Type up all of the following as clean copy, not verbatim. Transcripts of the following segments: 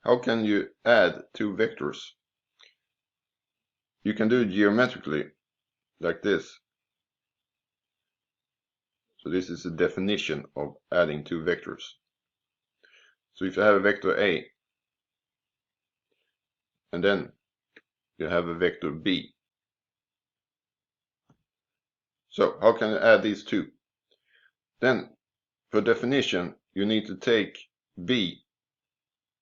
How can you add two vectors? You can do it geometrically, like this. So this is the definition of adding two vectors. So if you have a vector A, and then you have a vector B. So how can you add these two? Then, per definition, you need to take B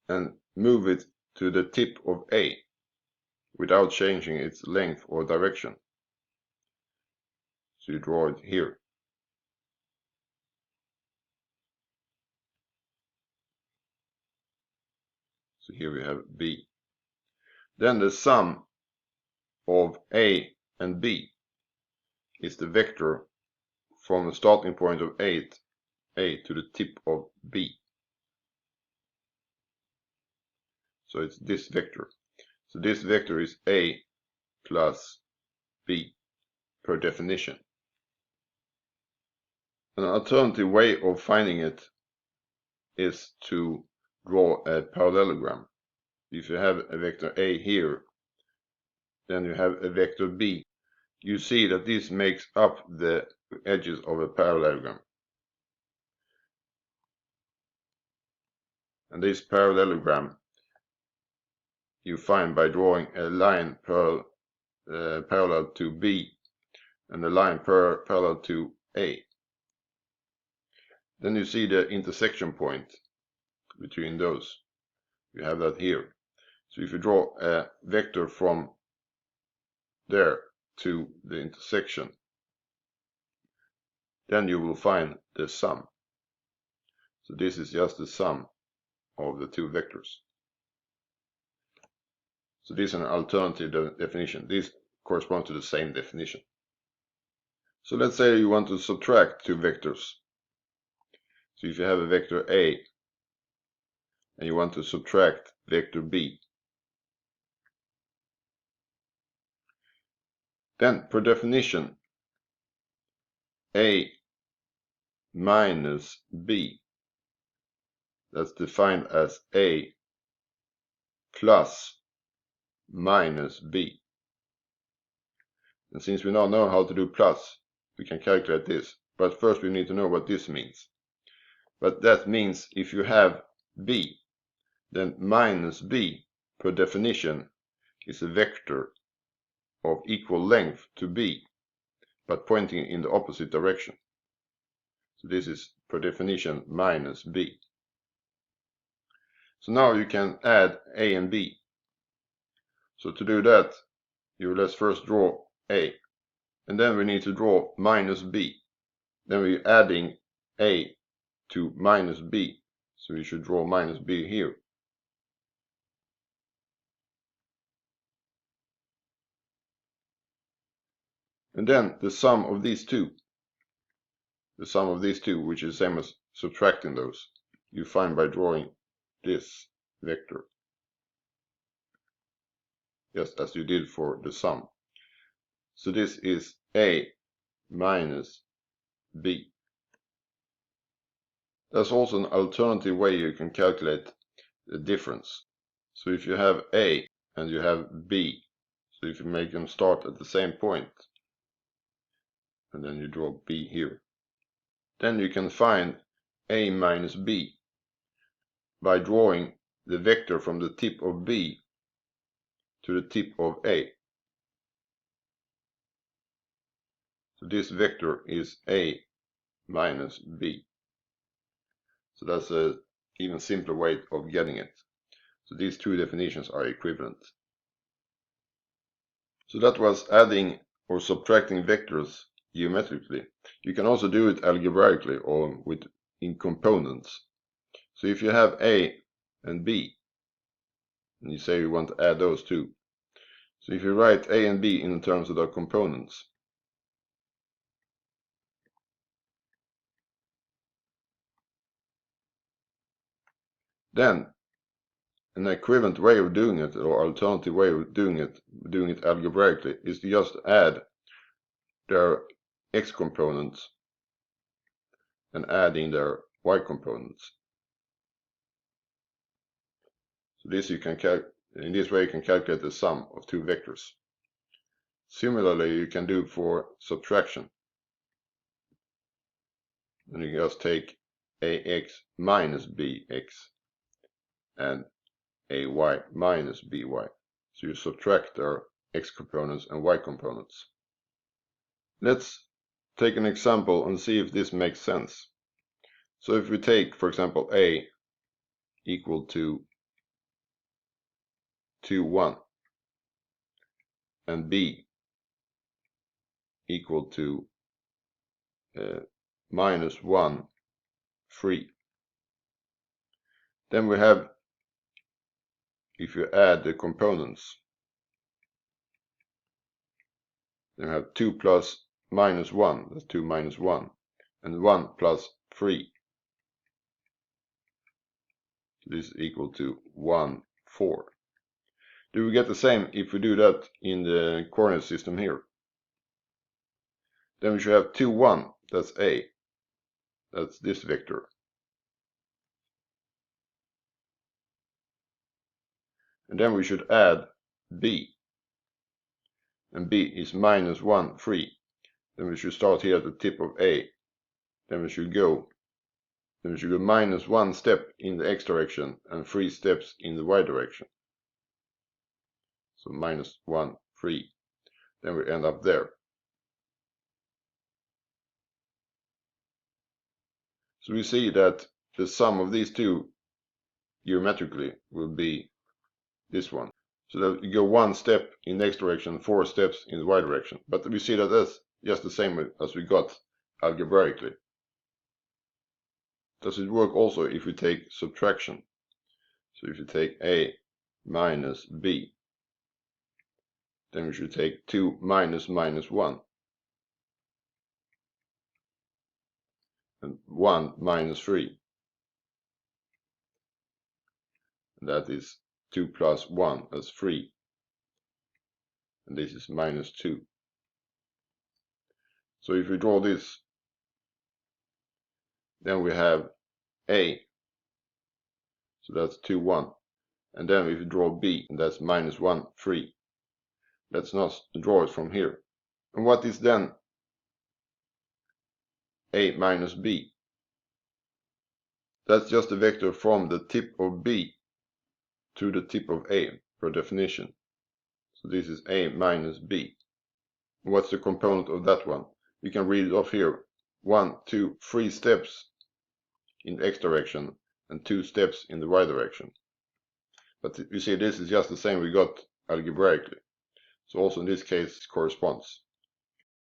and move it to the tip of A without changing its length or direction. So you draw it here. So here we have B. Then the sum of A and B is the vector from the starting point of A to the tip of B. So it's this vector. So this vector is A plus B per definition. An alternative way of finding it is to draw a parallelogram. If you have a vector A here, then you have a vector B. You see that this makes up the edges of a parallelogram. And this parallelogram you find by drawing a line parallel to B and a line parallel to A. Then you see the intersection point between those. You have that here. So if you draw a vector from there to the intersection, then you will find the sum. So this is just the sum of the two vectors. So this is an alternative definition. This corresponds to the same definition. So let's say you want to subtract two vectors. So if you have a vector A and you want to subtract vector B, then per definition A minus B, that's defined as A plus minus B. And since we now know how to do plus, we can calculate this. But first we need to know what this means. But that means if you have B, then minus B per definition is a vector of equal length to B, but pointing in the opposite direction. So this is per definition minus B. So now you can add A and B. So to do that, let's first draw A, and then we need to draw minus B. Then we're adding A to minus B, so we should draw minus B here. And then the sum of these two, which is the same as subtracting those, you find by drawing this vector, just as you did for the sum. So this is A minus B. There's also an alternative way you can calculate the difference. So if you have A and you have B, so if you make them start at the same point, and then you draw B here, then you can find A minus B by drawing the vector from the tip of B to the tip of A. So this vector is A minus B. So that's an even simpler way of getting it. So these two definitions are equivalent. So that was adding or subtracting vectors geometrically. You can also do it algebraically or in components. So if you have A and B, and you say you want to add those two. So if you write A and B in terms of their components, then an equivalent way of doing it, or alternative way of doing it algebraically, is to just add their x components and adding their y components. So this in this way you can calculate the sum of two vectors. Similarly, you can do for subtraction. And you just take ax minus bx and ay minus by. So you subtract their x components and y components. Let's take an example and see if this makes sense. So if we take, for example, a equal to 2, 1 and b equal to minus 1, 3. Then we have, if you add the components, then we have 2 plus minus 1, that's 2 minus 1, and 1 plus 3. This is equal to 1, 4. Do we get the same if we do that in the coordinate system here? Then we should have 2, 1, that's a. That's this vector. And then we should add b. And b is minus 1, 3. Then we should start here at the tip of a. Then we should go minus 1 step in the x direction and 3 steps in the y direction. So minus 1, 3. Then we end up there. So we see that the sum of these two geometrically will be this one. So that you go 1 step in the x direction, 4 steps in the y direction. But we see that that's just the same as we got algebraically. Does it work also if we take subtraction? So if you take a minus b, then we should take 2 minus minus 1. And 1 minus 3. And that is 2 plus 1, that's 3. And this is minus 2. So if we draw this, then we have a. So that's 2, 1. And then if we draw b, and that's minus 1, 3. Let's not draw it from here. And what is then a minus b? That's just a vector from the tip of b to the tip of a, per definition. So this is a minus b. What's the component of that one? We can read it off here. 1, 2, 3 steps in the x direction and 2 steps in the y direction. But you see, this is just the same we got algebraically. So also in this case it corresponds.